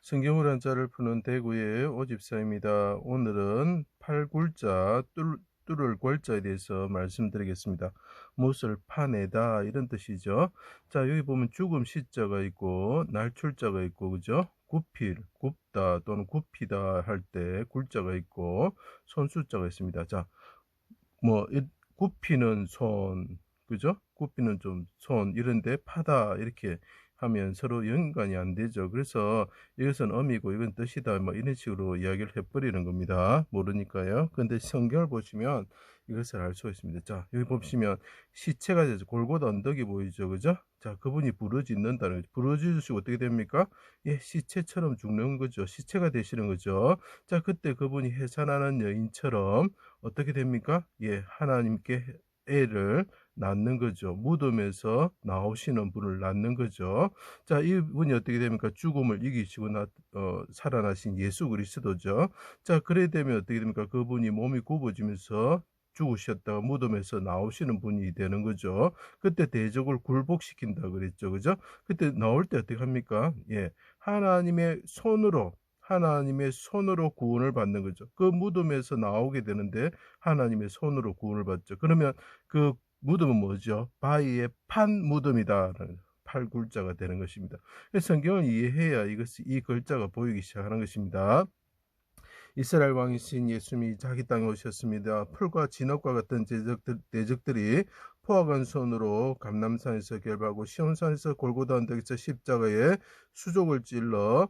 성경을 한자를 푸는 대구의 오집사입니다. 오늘은 팔굴자 뚫을 골자에 대해서 말씀드리겠습니다. 못을 파내다 이런 뜻이죠. 자, 여기 보면 죽음 시자가 있고 날출자가 있고 그죠? 굽힐, 굽다 또는 굽히다 할 때 굴자가 있고 손수자가 있습니다. 자, 굽히는 손, 그죠? 굽히는 좀 손 이런데 파다 이렇게 하면 서로 연관이 안 되죠. 그래서 이것은 어미고 이건 뜻이다 뭐 이런 식으로 이야기를 해버리는 겁니다. 모르니까요. 근데 성경을 보시면 이것을 알 수가 있습니다. 자, 여기 보시면 시체가 되죠. 골고다 언덕이 보이죠. 그죠? 자, 그분이 부르짖는다는 거죠. 부르짖으시고 어떻게 됩니까? 예, 시체처럼 죽는 거죠. 시체가 되시는 거죠. 자, 그때 그분이 해산하는 여인처럼 어떻게 됩니까? 예, 하나님께 애를 낳는 거죠. 무덤에서 나오시는 분을 낳는 거죠. 자, 이분이 어떻게 됩니까? 죽음을 이기시고 살아나신 예수 그리스도죠. 자, 그래 되면 어떻게 됩니까? 그분이 몸이 굽어지면서 죽으셨다가 무덤에서 나오시는 분이 되는 거죠. 그때 대적을 굴복시킨다 그랬죠. 그죠? 그때 나올 때 어떻게 합니까? 예, 하나님의 손으로 구원을 받는 거죠. 그 무덤에서 나오게 되는데 하나님의 손으로 구원을 받죠. 그러면 그 무덤은 뭐죠? 바위에 판 무덤이다라는 팔굴자가 되는 것입니다. 성경을 이해해야 이 글자가 보이기 시작하는 것입니다. 이스라엘 왕이신 예수님이 자기 땅에 오셨습니다. 풀과 진흙과 같은 대적들이 포악한 손으로 감람산에서 결박하고 시온산에서 골고다 언덕에서 십자가에 수족을 찔러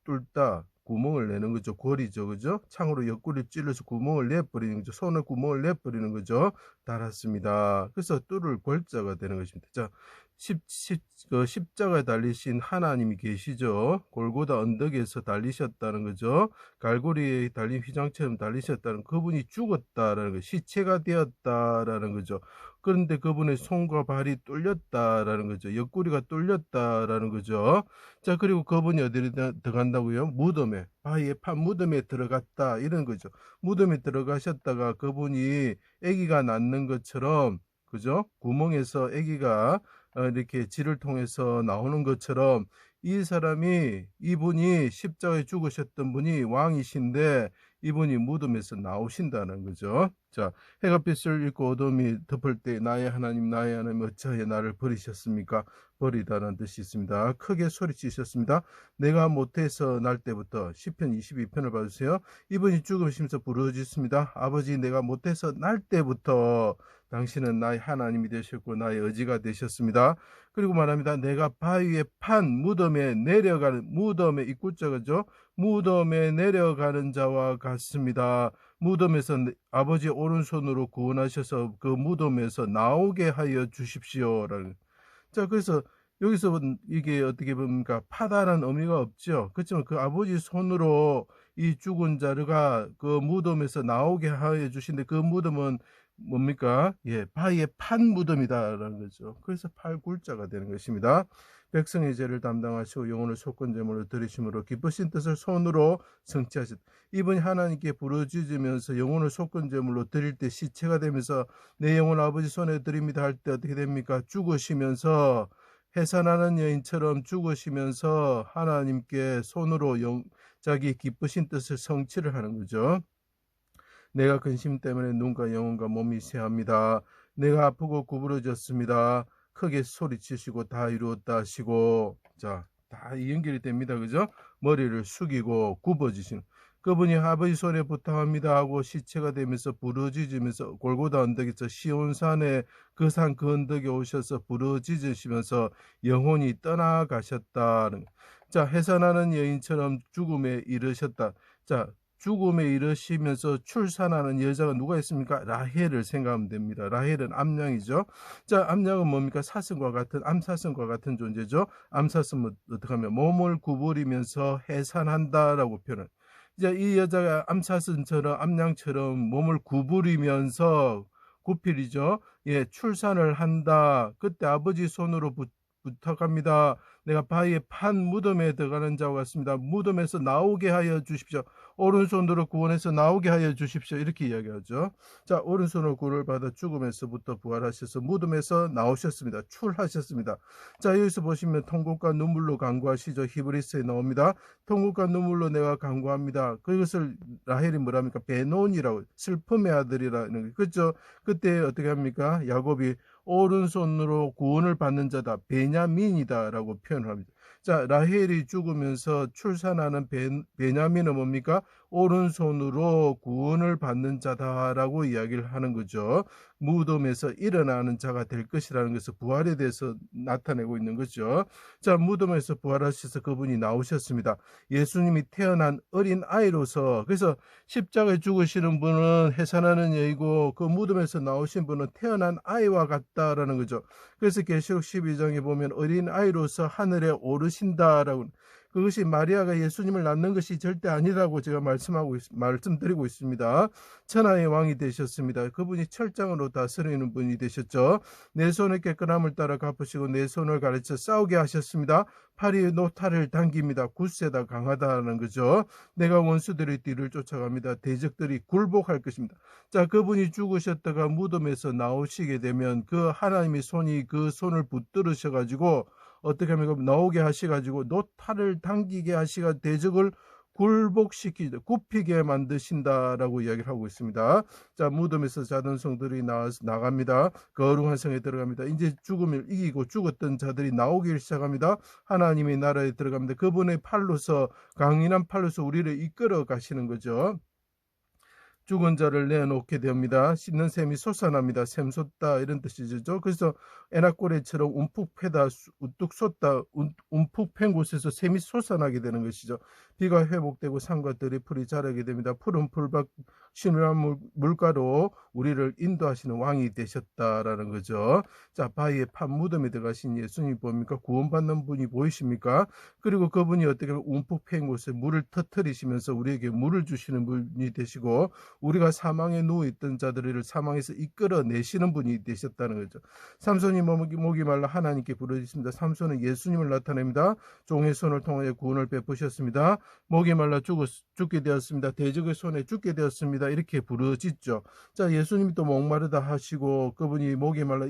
뚫다 구멍을 내는 거죠. 골이죠. 그죠? 창으로 옆구리를 찔러서 구멍을 내버리는 거죠. 손에 구멍을 내버리는 거죠. 달았습니다. 그래서 뚫을 골자가 되는 것입니다. 자, 십자가에 달리신 하나님이 계시죠. 골고다 언덕에서 달리셨다는 거죠. 갈고리에 달린 휘장처럼 달리셨다는 그분이 죽었다라는 거, 시체가 되었다라는 거죠. 그런데 그분의 손과 발이 뚫렸다라는 거죠. 옆구리가 뚫렸다라는 거죠. 자, 그리고 그분이 어디로 들어간다고요? 무덤에, 바위에 판 무덤에 들어갔다 이런 거죠. 무덤에 들어가셨다가 그분이 아기가 낳는 것처럼, 그죠? 구멍에서 아기가 이렇게 질을 통해서 나오는 것처럼 이분이 십자가에 죽으셨던 분이 왕이신데 이분이 무덤에서 나오신다는 거죠. 자, 해가 빛을 잃고 어둠이 덮을 때 나의 하나님 어찌하여 나를 버리셨습니까? 버리다는 뜻이 있습니다. 크게 소리치셨습니다. 내가 못해서 날 때부터 시편 22편을 봐주세요. 이분이 죽으시면서 부르짖습니다. 아버지, 내가 못해서 날 때부터 당신은 나의 하나님이 되셨고 나의 의지가 되셨습니다. 그리고 말합니다. 내가 바위에 판 무덤에 입구자죠. 무덤에 내려가는 자와 같습니다. 무덤에서 아버지 오른손으로 구원하셔서 그 무덤에서 나오게 하여 주십시오라는. 자, 그래서 여기서 이게 어떻게 봅니까? 파다는 의미가 없죠. 그렇지만 그 아버지 손으로 이 죽은 자가 그 무덤에서 나오게 하여 주신데 그 무덤은 뭡니까? 예, 바위에 판 무덤이다라는 거죠. 그래서 팔굴자가 되는 것입니다. 백성의 죄를 담당하시고 영혼을 속건제물로 드리심으로 기쁘신 뜻을 손으로 성취하셨다. 이분이 하나님께 부르짖으면서 영혼을 속건제물로 드릴 때 시체가 되면서 내 영혼 아버지 손에 드립니다 할 때 어떻게 됩니까? 죽으시면서 해산하는 여인처럼 죽으시면서 하나님께 손으로 자기 기쁘신 뜻을 성취를 하는 거죠. 내가 근심 때문에 눈과 영혼과 몸이 쇠합니다. 내가 아프고 구부러졌습니다. 크게 소리치시고 다 이루었다 하시고, 자, 다 연결이 됩니다. 그죠? 머리를 숙이고 굽어지시는 그분이 아버지 손에 부탁합니다 하고 시체가 되면서 부르짖으면서 골고다 언덕에서 시온산에 그 산 그 언덕에 오셔서 부르짖으시면서 영혼이 떠나가셨다는. 자, 해산하는 여인처럼 죽음에 이르셨다. 자, 죽음에 이르시면서 출산하는 여자가 누가 있습니까? 라헬을 생각하면 됩니다. 라헬은 암양이죠. 자, 암양은 뭡니까? 암사슴과 같은 존재죠. 암사슴은 어떻게 하면 몸을 구부리면서 해산한다라고 표현. 이제 이 여자가 암양처럼 몸을 구부리면서 구필이죠. 예, 출산을 한다. 그때 아버지 손으로 부탁합니다. 내가 바위에 판 무덤에 들어가는 자와 같습니다. 무덤에서 나오게 하여 주십시오. 오른손으로 구원해서 나오게 하여 주십시오. 이렇게 이야기하죠. 자, 오른손으로 구원을 받아 죽음에서부터 부활하셔서 무덤에서 나오셨습니다. 출하셨습니다. 자, 여기서 보시면 통곡과 눈물로 간구하시죠. 히브리서에 나옵니다. 통곡과 눈물로 내가 간구합니다. 그것을 라헬이 뭐랍니까? 베논이라고, 슬픔의 아들이라는 거. 그렇죠? 그때 어떻게 합니까? 야곱이 오른손으로 구원을 받는 자다, 베냐민이다라고 표현을 합니다. 자, 라헬이 죽으면서 출산하는 베냐민은 뭡니까? 오른손으로 구원을 받는 자다라고 이야기를 하는 거죠. 무덤에서 일어나는 자가 될 것이라는 것을 부활에 대해서 나타내고 있는 거죠. 자, 무덤에서 부활하셔서 그분이 나오셨습니다. 예수님이 태어난 어린 아이로서, 그래서 십자가에 죽으시는 분은 해산하는 여이고 그 무덤에서 나오신 분은 태어난 아이와 같다라는 거죠. 그래서 계시록 12장에 보면 어린 아이로서 하늘에 오르신다라고, 그것이 마리아가 예수님을 낳는 것이 절대 아니라고 제가 말씀드리고 있습니다. 천하의 왕이 되셨습니다. 그분이 철장으로 다스리는 분이 되셨죠. 내 손의 깨끗함을 따라 갚으시고 내 손을 가르쳐 싸우게 하셨습니다. 팔이 노타를 당깁니다. 굳세다, 강하다는 거죠. 내가 원수들의 뒤를 쫓아갑니다. 대적들이 굴복할 것입니다. 자, 그분이 죽으셨다가 무덤에서 나오시게 되면 그 하나님의 손이 그 손을 붙들으셔가지고 어떻게 하면 나오게 하셔가지고 노타를 당기게 하시가 대적을 굴복시키죠. 굽히게 만드신다라고 이야기를 하고 있습니다. 자, 무덤에서 자던 성들이 나갑니다. 거룩한 성에 들어갑니다. 이제 죽음을 이기고 죽었던 자들이 나오기 시작합니다. 하나님의 나라에 들어갑니다. 그분의 팔로서, 강인한 팔로서 우리를 이끌어 가시는 거죠. 죽은 자를 내놓게 됩니다. 씻는 샘이 솟아납니다. 샘 솟다 이런 뜻이죠. 그래서 에나꼬레처럼 움푹 패다, 우뚝 솟다, 움푹 팬 곳에서 샘이 솟아나게 되는 것이죠. 비가 회복되고 산과 들이 풀이 자라게 됩니다. 푸른 풀밭 신유한 물가로 우리를 인도하시는 왕이 되셨다라는 거죠. 자, 바위에 판 무덤에 들어가신 예수님 뭡니까? 구원받는 분이 보이십니까? 그리고 그분이 어떻게 움푹 팬 곳에 물을 터뜨리시면서 우리에게 물을 주시는 분이 되시고, 우리가 사망에 누워있던 자들을 사망에서 이끌어내시는 분이 되셨다는 거죠. 삼손이 목이 말라 하나님께 부르짖습니다. 삼손은 예수님을 나타냅니다. 종의 손을 통하여 구원을 베푸셨습니다. 목이 말라 죽게 되었습니다. 대적의 손에 죽게 되었습니다. 이렇게 부르짖죠. 자, 예수님이 또 목마르다 하시고 그분이 목이 말라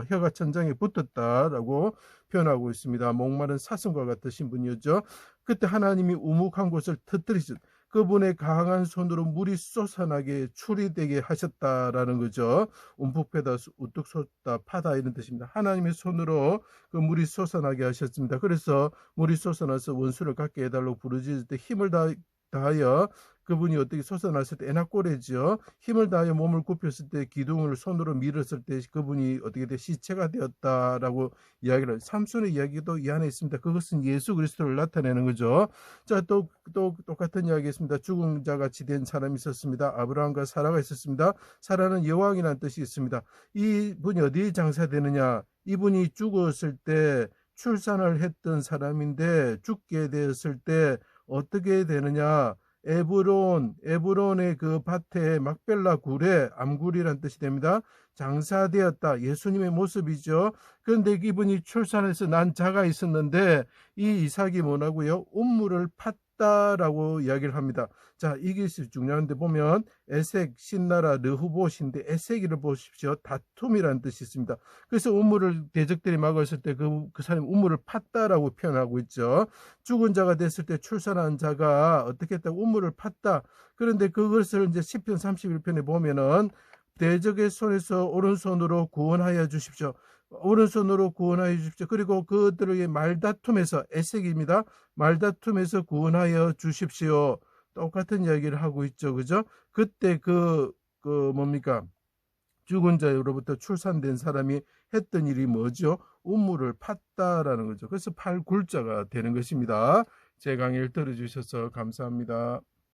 혀가 천장에 붙었다라고 표현하고 있습니다. 목마른 사슴과 같으신 분이었죠. 그때 하나님이 우묵한 곳을 터뜨리셨, 그분의 강한 손으로 물이 솟아나게 추리되게 하셨다라는 거죠. 움푹 패다, 우뚝 솟다, 파다 이런 뜻입니다. 하나님의 손으로 그 물이 솟아나게 하셨습니다. 그래서 물이 솟아나서 원수를 갖게 해달라고 부르짖을 때 힘을 다하여 그분이 어떻게 솟아났을 때 에나꼬레지요. 힘을 다하여 몸을 굽혔을 때, 기둥을 손으로 밀었을 때 그분이 어떻게 돼 시체가 되었다라고 이야기를, 삼손의 이야기도 이 안에 있습니다. 그것은 예수 그리스도를 나타내는 거죠. 자, 또 똑같은 이야기 있습니다. 죽은 자 같이 된 사람이 있었습니다. 아브라함과 사라가 있었습니다. 사라는 여왕이라는 뜻이 있습니다. 이분이 어디에 장사되느냐? 이분이 죽었을 때 출산을 했던 사람인데 죽게 되었을 때 어떻게 되느냐? 에브론의 그 밭에 막벨라 굴에, 암굴이란 뜻이 됩니다. 장사되었다. 예수님의 모습이죠. 그런데 이분이 출산해서 난 자가 있었는데 이 이삭이 뭐라고요? 운물을 팠다라고 이야기를 합니다. 자, 이게 중요한데 보면 에색, 신나라, 르후봇인데 에색이를 보십시오. 다툼이라는 뜻이 있습니다. 그래서 운물을 대적들이 막았을 때 그 사람이 운물을 팠다라고 표현하고 있죠. 죽은 자가 됐을 때 출산한 자가 어떻게 했다? 운물을 팠다. 그런데 그것을 이제 시편 31편에 보면은 대적의 손에서 오른손으로 구원하여 주십시오. 오른손으로 구원하여 주십시오. 그리고 그들의 말다툼에서, 에색입니다. 말다툼에서 구원하여 주십시오. 똑같은 이야기를 하고 있죠. 그죠? 그때 뭡니까? 죽은 자로부터 출산된 사람이 했던 일이 뭐죠? 운물을 팠다라는 거죠. 그래서 팔굴자가 되는 것입니다. 제 강의를 들어주셔서 감사합니다.